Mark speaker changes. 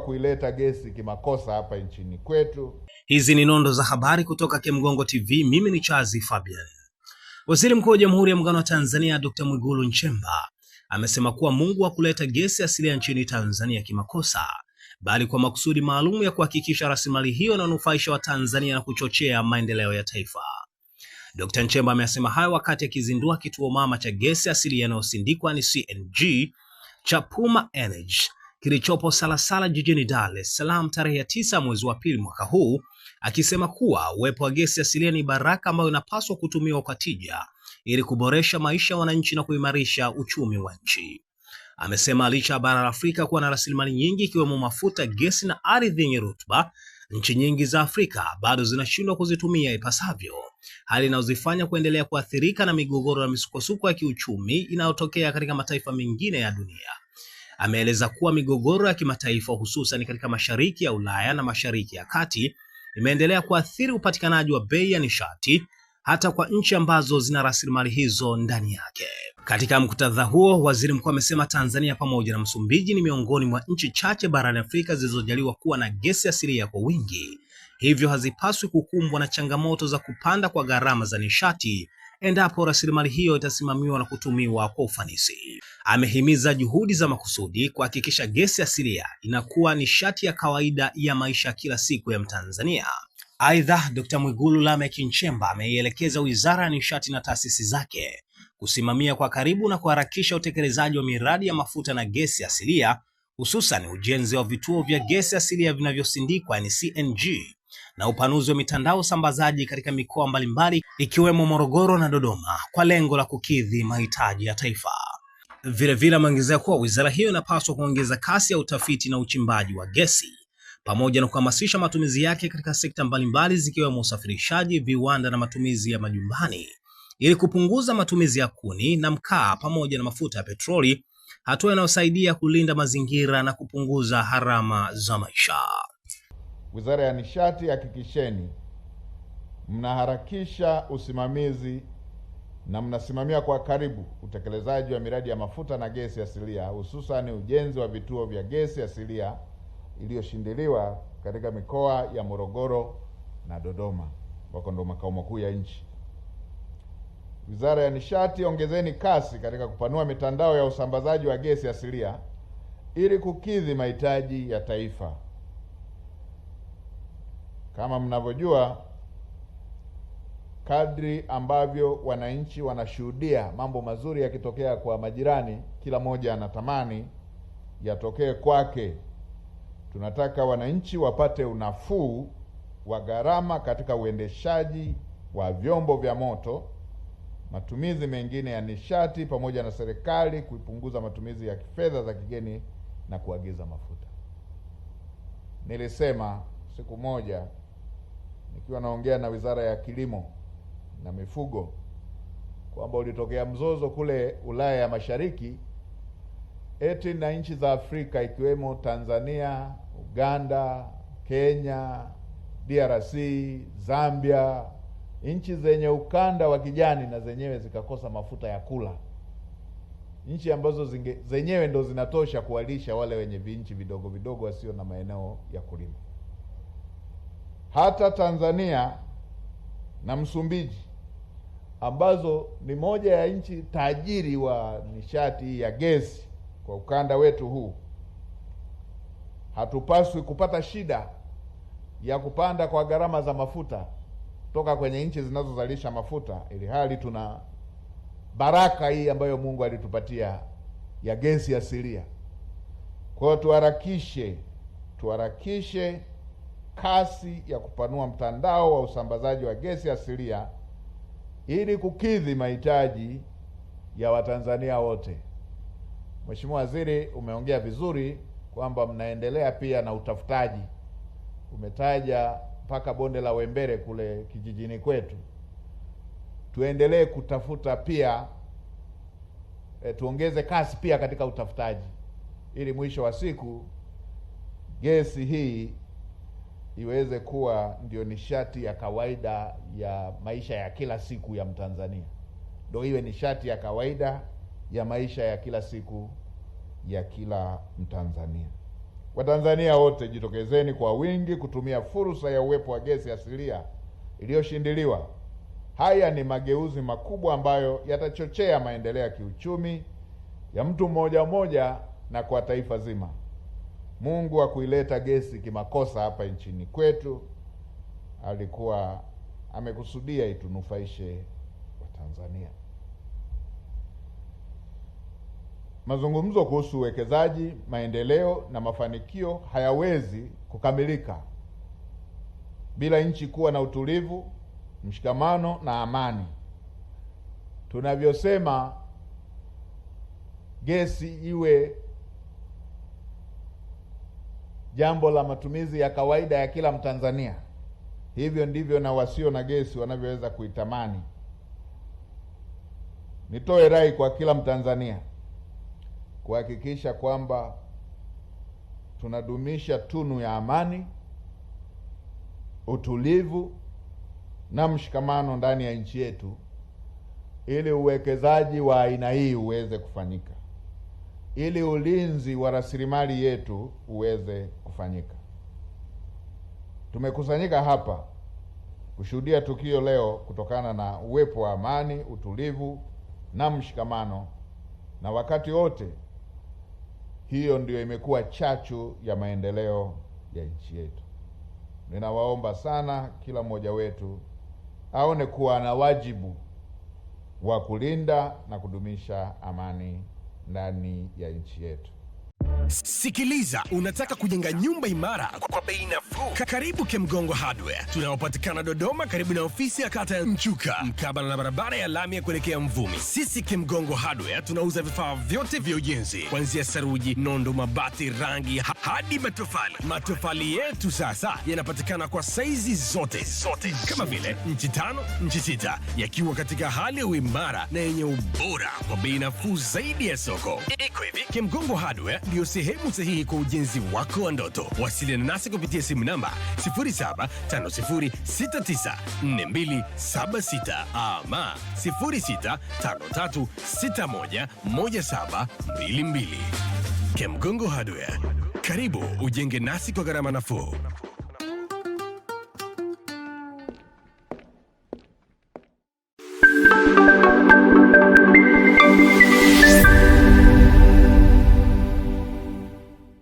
Speaker 1: kuileta gesi kimakosa hapa nchini kwetu.
Speaker 2: Hizi ni nondo za habari kutoka Kemgongo TV. Mimi ni Chazi Fabian. Waziri Mkuu wa Jamhuri ya Muungano wa Tanzania Dr. Mwigulu Nchemba amesema kuwa Mungu hakuleta gesi asilia nchini Tanzania kimakosa, bali kwa makusudi maalum ya kuhakikisha rasilimali hiyo inanufaisha Watanzania na kuchochea maendeleo ya taifa. Dr. Nchemba amesema hayo wakati akizindua kituo mama cha gesi asilia inayosindikwa ni CNG cha Puma Energy kilichopo Salasala jijini Dar es Salaam tarehe 9 mwezi wa pili mwaka huu, akisema kuwa uwepo wa gesi asilia ni baraka ambayo inapaswa kutumiwa kwa tija ili kuboresha maisha ya wananchi na kuimarisha uchumi wa nchi. Amesema licha ya bara la Afrika kuwa na rasilimali nyingi ikiwemo mafuta, gesi na ardhi yenye rutuba, nchi nyingi za Afrika bado zinashindwa kuzitumia ipasavyo, hali inayozifanya kuendelea kuathirika na migogoro na misukosuko ya kiuchumi inayotokea katika mataifa mengine ya dunia. Ameeleza kuwa migogoro ya kimataifa hususan katika Mashariki ya Ulaya na Mashariki ya Kati imeendelea kuathiri upatikanaji wa bei ya nishati hata kwa nchi ambazo zina rasilimali hizo ndani yake. Katika muktadha huo, waziri mkuu amesema Tanzania pamoja na Msumbiji ni miongoni mwa nchi chache barani Afrika zilizojaliwa kuwa na gesi asilia kwa wingi, hivyo hazipaswi kukumbwa na changamoto za kupanda kwa gharama za nishati endapo rasilimali hiyo itasimamiwa na kutumiwa kwa ufanisi. Amehimiza juhudi za makusudi kuhakikisha gesi asilia inakuwa nishati ya kawaida ya maisha kila siku ya Mtanzania. Aidha, Dr. Mwigulu Lameck Nchemba ameielekeza Wizara ya Nishati na taasisi zake kusimamia kwa karibu na kuharakisha utekelezaji wa miradi ya mafuta na gesi asilia, hususan ujenzi wa vituo vya gesi asilia vinavyosindikwa ni CNG na upanuzi wa mitandao usambazaji katika mikoa mbalimbali ikiwemo Morogoro na Dodoma kwa lengo la kukidhi mahitaji ya taifa. Vilevile ameongezea kuwa wizara hiyo inapaswa kuongeza kasi ya utafiti na uchimbaji wa gesi pamoja na kuhamasisha matumizi yake katika sekta mbalimbali zikiwemo usafirishaji, viwanda na matumizi ya majumbani ili kupunguza matumizi ya kuni na mkaa pamoja na mafuta ya petroli, hatua inayosaidia kulinda mazingira na kupunguza gharama za maisha.
Speaker 1: Wizara ya Nishati, hakikisheni mnaharakisha usimamizi na mnasimamia kwa karibu utekelezaji wa miradi ya mafuta na gesi asilia, hususan ujenzi wa vituo vya gesi asilia iliyoshindiliwa katika mikoa ya Morogoro na Dodoma, wako ndo makao makuu ya nchi. Wizara ya Nishati, ongezeni kasi katika kupanua mitandao ya usambazaji wa gesi asilia ili kukidhi mahitaji ya taifa. Kama mnavyojua, kadri ambavyo wananchi wanashuhudia mambo mazuri yakitokea kwa majirani, kila mmoja anatamani yatokee kwake. Tunataka wananchi wapate unafuu wa gharama katika uendeshaji wa vyombo vya moto, matumizi mengine ya nishati, pamoja na serikali kuipunguza matumizi ya fedha za kigeni na kuagiza mafuta. Nilisema siku moja nikiwa naongea na Wizara ya Kilimo na Mifugo kwamba ulitokea mzozo kule Ulaya ya Mashariki eti na nchi za Afrika ikiwemo Tanzania, Uganda, Kenya, DRC, Zambia, nchi zenye ukanda wa kijani na zenyewe zikakosa mafuta ya kula. Nchi ambazo zenyewe ndo zinatosha kuwalisha wale wenye vinchi vidogo vidogo wasio na maeneo ya kulima. Hata Tanzania na Msumbiji ambazo ni moja ya nchi tajiri wa nishati ya gesi kwa ukanda wetu huu, hatupaswi kupata shida ya kupanda kwa gharama za mafuta toka kwenye nchi zinazozalisha mafuta, ili hali tuna baraka hii ambayo Mungu alitupatia ya gesi asilia. Kwa hiyo tuharakishe kasi ya kupanua mtandao wa usambazaji wa gesi asilia ili kukidhi mahitaji ya Watanzania wote. Mheshimiwa Waziri, umeongea vizuri kwamba mnaendelea pia na utafutaji. Umetaja mpaka bonde la Wembere kule kijijini kwetu. Tuendelee kutafuta pia, tuongeze kasi pia katika utafutaji ili mwisho wa siku gesi hii iweze kuwa ndio nishati ya kawaida ya maisha ya kila siku ya Mtanzania. Ndio iwe nishati ya kawaida ya maisha ya kila siku ya kila Mtanzania. Watanzania wote jitokezeni kwa wingi kutumia fursa ya uwepo wa gesi asilia iliyoshindiliwa. Haya ni mageuzi makubwa ambayo yatachochea maendeleo ya kiuchumi ya mtu mmoja mmoja na kwa taifa zima. Mungu wa kuileta gesi kimakosa hapa nchini kwetu alikuwa amekusudia itunufaishe Watanzania. Mazungumzo kuhusu uwekezaji, maendeleo na mafanikio hayawezi kukamilika bila nchi kuwa na utulivu, mshikamano na amani. Tunavyosema gesi iwe jambo la matumizi ya kawaida ya kila Mtanzania, hivyo ndivyo na wasio na gesi wanavyoweza kuitamani. Nitoe rai kwa kila Mtanzania kuhakikisha kwamba tunadumisha tunu ya amani, utulivu na mshikamano ndani ya nchi yetu ili uwekezaji wa aina hii uweze kufanyika, ili ulinzi wa rasilimali yetu uweze kufanyika. Tumekusanyika hapa kushuhudia tukio leo kutokana na uwepo wa amani, utulivu na mshikamano, na wakati wote hiyo ndio imekuwa chachu ya maendeleo ya nchi yetu. Ninawaomba sana kila mmoja wetu aone kuwa na wajibu wa kulinda na kudumisha amani ndani ya nchi yetu.
Speaker 3: Sikiliza, unataka kujenga nyumba imara kwa bei nafuu? Karibu Kemgongo Hardware. Tunaopatikana Dodoma karibu na ofisi ya kata ya Mchuka, mkabala na barabara ya lami ya kuelekea Mvumi. Sisi Kemgongo Hardware tunauza vifaa vyote vya ujenzi, kuanzia saruji, nondo, mabati, rangi hadi matofali. Matofali yetu sasa yanapatikana kwa saizi zote kama vile inchi 5, inchi 6, yakiwa katika hali ya uimara na yenye ubora kwa bei nafuu zaidi ya soko. Iko hivi, Kemgongo Hardware ndio sehemu sahihi kwa ujenzi wako wa ndoto. Wasiliana nasi kupitia simu namba 0750694276 ama 0653611722. Kemgongo Hardware, karibu ujenge nasi kwa gharama nafuu.